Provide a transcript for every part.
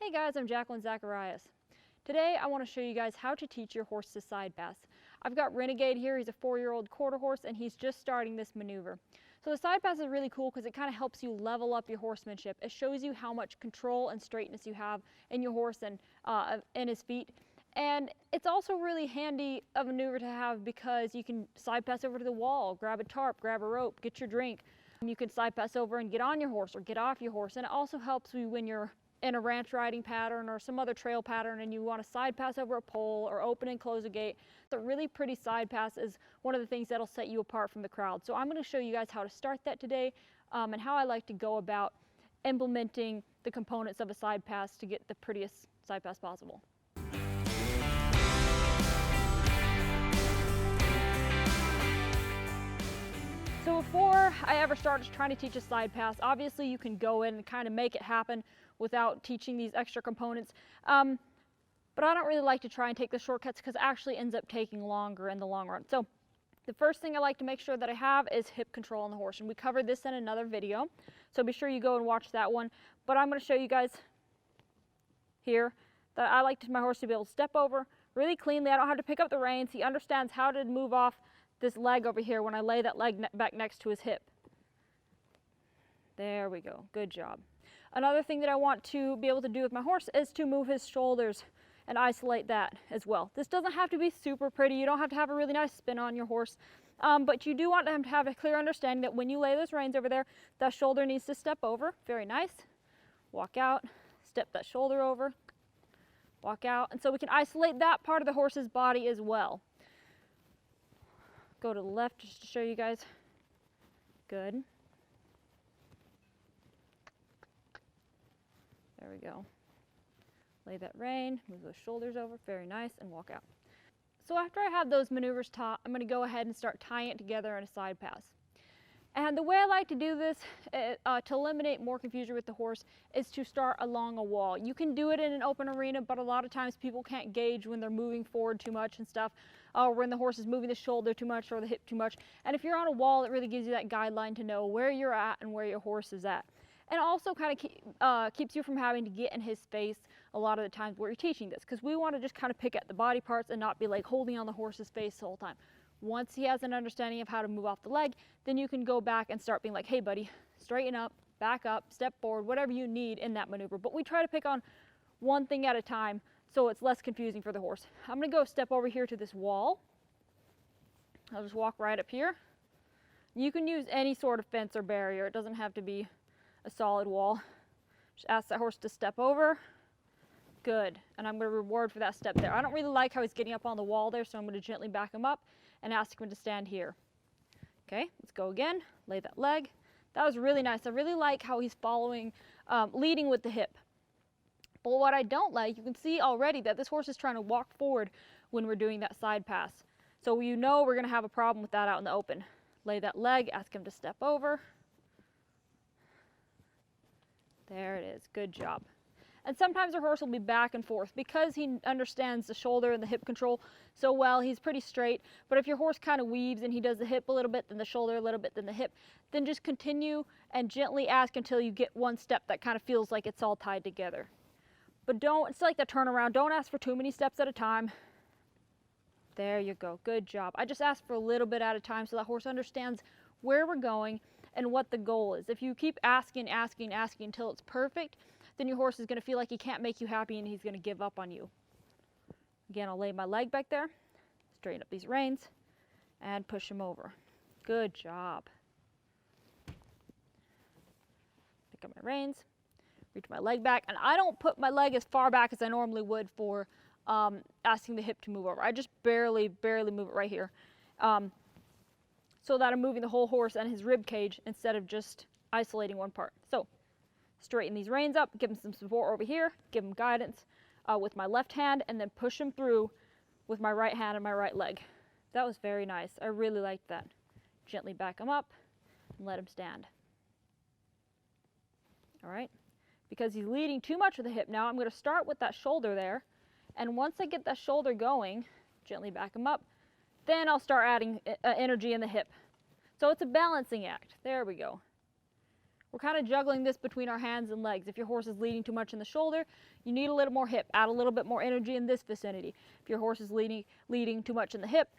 Hey guys, I'm Jacqueline Zacharias. Today I want to show you guys how to teach your horse to side pass. I've got Renegade here. He's a 4-year-old quarter horse and he's just starting this maneuver. So the side pass is really cool because it kind of helps you level up your horsemanship. It shows you how much control and straightness you have in your horse and in his feet. And it's also really handy a maneuver to have because you can side pass over to the wall, grab a tarp, grab a rope, get your drink. You can side pass over and get on your horse or get off your horse. And it also helps you when you're in a ranch riding pattern or some other trail pattern and you want to side pass over a pole or open and close a gate. A really pretty side pass is one of the things that'll set you apart from the crowd. So I'm going to show you guys how to start that today and how I like to go about implementing the components of a side pass to get the prettiest side pass possible. So before I ever started trying to teach a side pass, obviously you can go in and kind of make it happen without teaching these extra components. But I don't really like to try and take the shortcuts because it actually ends up taking longer in the long run. So the first thing I like to make sure that I have is hip control on the horse. And we covered this in another video. So be sure you go and watch that one. But I'm going to show you guys here that I like my horse to be able to step over really cleanly. I don't have to pick up the reins. He understands how to move off this leg over here when I lay that leg back next to his hip. There we go. Good job. Another thing that I want to be able to do with my horse is to move his shoulders and isolate that as well. This doesn't have to be super pretty. You don't have to have a really nice spin on your horse, but you do want to have a clear understanding that when you lay those reins over there, that shoulder needs to step over. Very nice. Walk out, step that shoulder over, walk out. And so we can isolate that part of the horse's body as well. Go to the left just to show you guys. Good. There we go. Lay that rein, move those shoulders over, very nice, and walk out. So after I have those maneuvers taught, I'm going to go ahead and start tying it together in a side pass. And the way I like to do this to eliminate more confusion with the horse is to start along a wall. You can do it in an open arena, but a lot of times people can't gauge when they're moving forward too much and stuff, or when the horse is moving the shoulder too much or the hip too much. And if you're on a wall, it really gives you that guideline to know where you're at and where your horse is at. And also kind of keeps you from having to get in his face a lot of the times where you're teaching this, because we want to just kind of pick at the body parts and not be like holding on the horse's face the whole time. Once he has an understanding of how to move off the leg, then you can go back and start being like, hey buddy, straighten up, back up, step forward, whatever you need in that maneuver. But we try to pick on one thing at a time so it's less confusing for the horse. I'm going to go step over here to this wall. I'll just walk right up here. You can use any sort of fence or barrier. It doesn't have to be a solid wall. Just ask that horse to step over. Good. And I'm going to reward for that step there. I don't really like how he's getting up on the wall there, so I'm going to gently back him up and ask him to stand here. Okay, let's go again. Lay that leg. That was really nice. I really like how he's following, leading with the hip. But what I don't like, you can see already that this horse is trying to walk forward when we're doing that side pass. So you know we're going to have a problem with that out in the open. Lay that leg, ask him to step over. There it is. Good job. And sometimes our horse will be back and forth because he understands the shoulder and the hip control so well. He's pretty straight. But if your horse kind of weaves and he does the hip a little bit, then the shoulder a little bit, then the hip, then just continue and gently ask until you get one step that kind of feels like it's all tied together. But don't, it's like the turnaround. Don't ask for too many steps at a time. There you go. Good job. I just asked for a little bit at a time so the horse understands where we're going and what the goal is. If you keep asking until it's perfect, then your horse is going to feel like he can't make you happy and he's going to give up on you. Again, I'll lay my leg back there, straighten up these reins, and push him over. Good job. Pick up my reins, reach my leg back, and I don't put my leg as far back as I normally would for asking the hip to move over. I just barely move it right here. So that I'm moving the whole horse and his rib cage instead of just isolating one part. So straighten these reins up, give him some support over here, give him guidance with my left hand, and then push him through with my right hand and my right leg. That was very nice. I really liked that. Gently back him up and let him stand. All right. Because he's leading too much with the hip now, I'm going to start with that shoulder there. And once I get that shoulder going, gently back him up, then I'll start adding energy in the hip. So it's a balancing act. There we go. We're kind of juggling this between our hands and legs. If your horse is leading too much in the shoulder, you need a little more hip. Add a little bit more energy in this vicinity. If your horse is leading too much in the hip,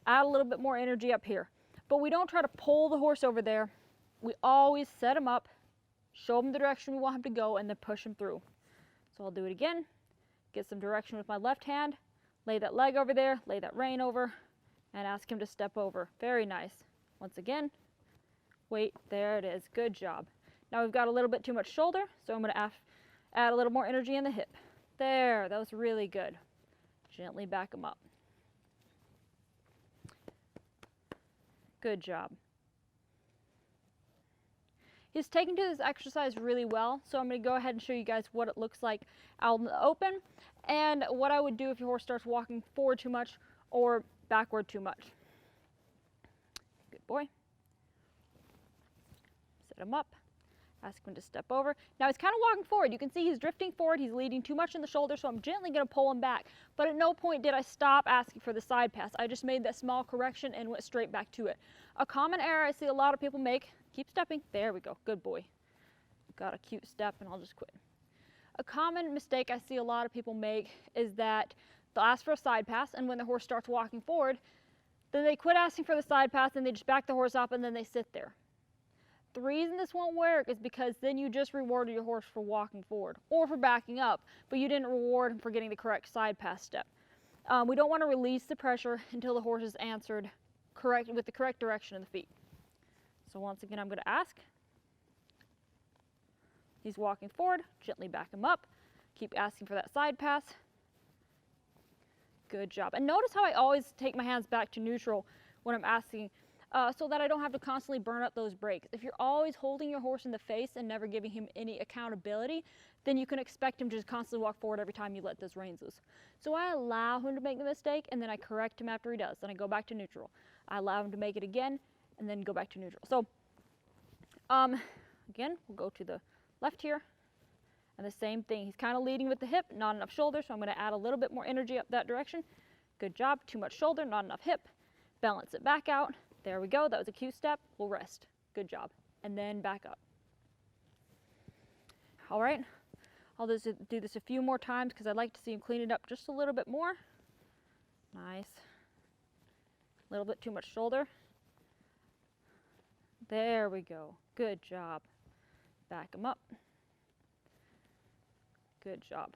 add a little bit more energy up here. But we don't try to pull the horse over there. We always set him up, show him the direction we want him to go, and then push him through. So I'll do it again. Get some direction with my left hand, lay that leg over there, lay that rein over, and ask him to step over. Very nice. Once again, wait, there it is. Good job. Now we've got a little bit too much shoulder, so I'm going to add a little more energy in the hip. There, that was really good. Gently back him up. Good job. He's taken to this exercise really well, so I'm going to go ahead and show you guys what it looks like out in the open and what I would do if your horse starts walking forward too much or backward too much. Good boy. Set him up. Ask him to step over. Now he's kind of walking forward. You can see he's drifting forward. He's leading too much in the shoulder, so I'm gently going to pull him back. But at no point did I stop asking for the side pass. I just made that small correction and went straight back to it. A common error I see a lot of people make, keep stepping. There we go. Good boy. Got a cute step, and I'll just quit. A common mistake I see a lot of people make is that they'll ask for a side pass, and when the horse starts walking forward, then they quit asking for the side pass and they just back the horse up and then they sit there. The reason this won't work is because then you just rewarded your horse for walking forward or for backing up, but you didn't reward him for getting the correct side pass step. We don't want to release the pressure until the horse is answered with the correct direction of the feet. So once again, I'm going to ask. He's walking forward, gently back him up. Keep asking for that side pass. Good job. And notice how I always take my hands back to neutral when I'm asking, so that I don't have to constantly burn up those brakes. If you're always holding your horse in the face and never giving him any accountability, then you can expect him to just constantly walk forward every time you let those reins loose. So I allow him to make the mistake, and then I correct him after he does. Then I go back to neutral. I allow him to make it again, and then go back to neutral. So again, we'll go to the left here, and the same thing. He's kind of leading with the hip, not enough shoulder, so I'm going to add a little bit more energy up that direction. Good job. Too much shoulder, not enough hip. Balance it back out. There we go. That was a cue step. We'll rest. Good job. And then back up. All right. I'll just do this a few more times because I'd like to see him clean it up just a little bit more. Nice. A little bit too much shoulder. There we go. Good job. Back him up. Good job.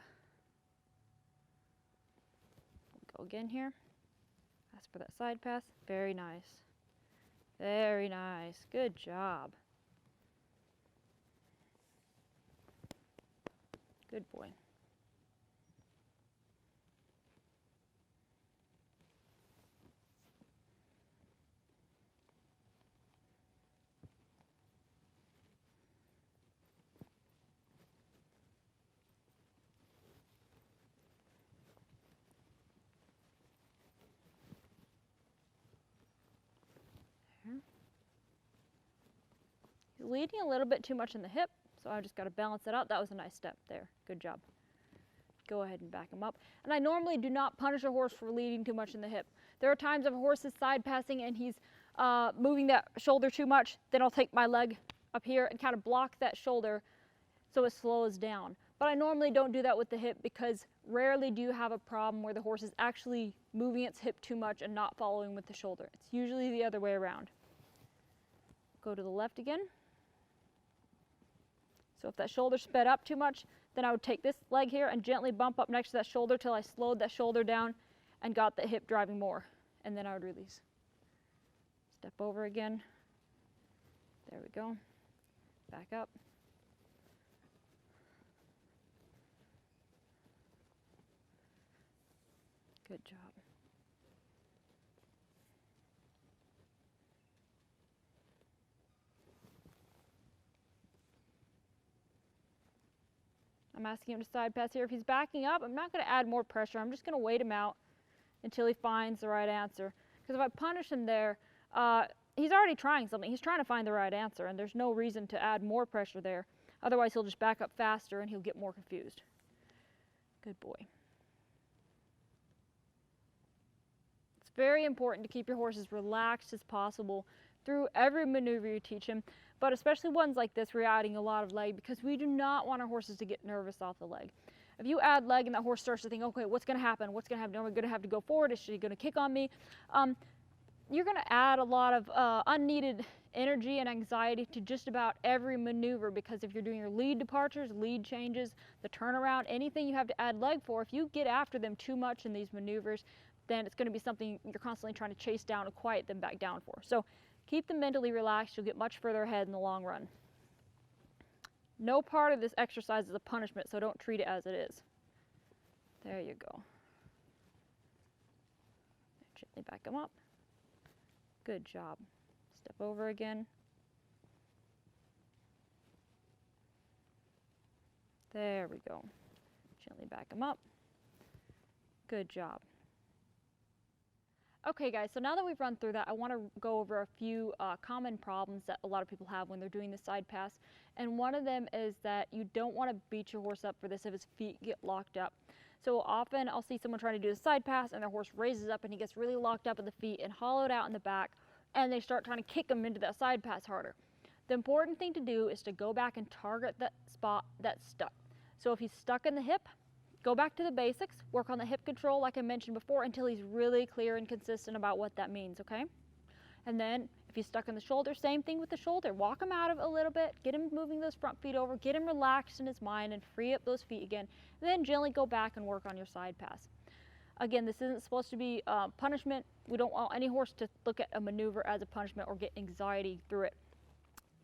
We'll go again here. Ask for that side pass. Very nice. Very nice. Good job. Good boy. He's leading a little bit too much in the hip, so I just got to balance it out. That was a nice step there. Good job. Go ahead and back him up. And I normally do not punish a horse for leading too much in the hip. There are times if a horse is side passing and he's moving that shoulder too much, then I'll take my leg up here and kind of block that shoulder so it slows down. But I normally don't do that with the hip because rarely do you have a problem where the horse is actually moving its hip too much and not following with the shoulder. It's usually the other way around. Go to the left again. So if that shoulder sped up too much, then I would take this leg here and gently bump up next to that shoulder till I slowed that shoulder down and got the hip driving more. And then I would release. Step over again. There we go. Back up. Good job. I'm asking him to side pass here. If he's backing up, I'm not going to add more pressure. I'm just going to wait him out until he finds the right answer. Because if I punish him there, he's already trying something. He's trying to find the right answer, and there's no reason to add more pressure there. Otherwise, he'll just back up faster and he'll get more confused. Good boy. It's very important to keep your horse as relaxed as possible through every maneuver you teach him. but especially ones like this, we're adding a lot of leg because we do not want our horses to get nervous off the leg. If you add leg and that horse starts to think, okay, what's going to happen? What's going to happen? Am I going to have to go forward? Is she going to kick on me? You're going to add a lot of unneeded energy and anxiety to just about every maneuver, because if you're doing your lead departures, lead changes, the turnaround, anything you have to add leg for, if you get after them too much in these maneuvers, then it's going to be something you're constantly trying to chase down and quiet them back down for. So keep them mentally relaxed. You'll get much further ahead in the long run. No part of this exercise is a punishment, so don't treat it as it is. There you go. Gently back them up. Good job. Step over again. There we go. Gently back them up. Good job. Okay guys, so now that we've run through that, I want to go over a few common problems that a lot of people have when they're doing the side pass. And one of them is that you don't want to beat your horse up for this if his feet get locked up. So often I'll see someone trying to do the side pass and their horse raises up and he gets really locked up in the feet and hollowed out in the back, and they start trying to kick him into that side pass harder. The important thing to do is to go back and target that spot that's stuck. So if he's stuck in the hip, go back to the basics, work on the hip control like I mentioned before until he's really clear and consistent about what that means, okay? And then if he's stuck in the shoulder, same thing with the shoulder. Walk him out of it a little bit, get him moving those front feet over, get him relaxed in his mind and free up those feet again, and then gently go back and work on your side pass. Again, this isn't supposed to be punishment. We don't want any horse to look at a maneuver as a punishment or get anxiety through it.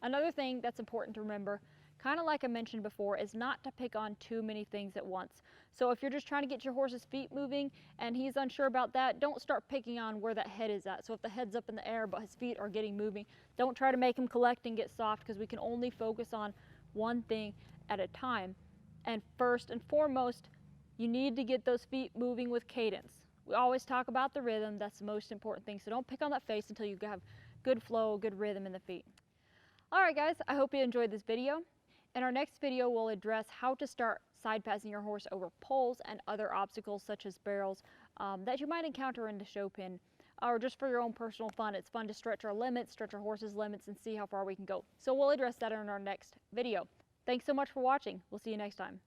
Another thing that's important to remember, kind of like I mentioned before, is not to pick on too many things at once. So if you're just trying to get your horse's feet moving and he's unsure about that, don't start picking on where that head is at. So if the head's up in the air but his feet are getting moving, don't try to make him collect and get soft, because we can only focus on one thing at a time. And first and foremost, you need to get those feet moving with cadence. We always talk about the rhythm. That's the most important thing. So don't pick on that face until you have good flow, good rhythm in the feet. All right, guys, I hope you enjoyed this video. In our next video, we'll address how to start side passing your horse over poles and other obstacles such as barrels that you might encounter in the show pen, or just for your own personal fun. It's fun to stretch our limits, stretch our horse's limits, and see how far we can go. So we'll address that in our next video. Thanks so much for watching. We'll see you next time.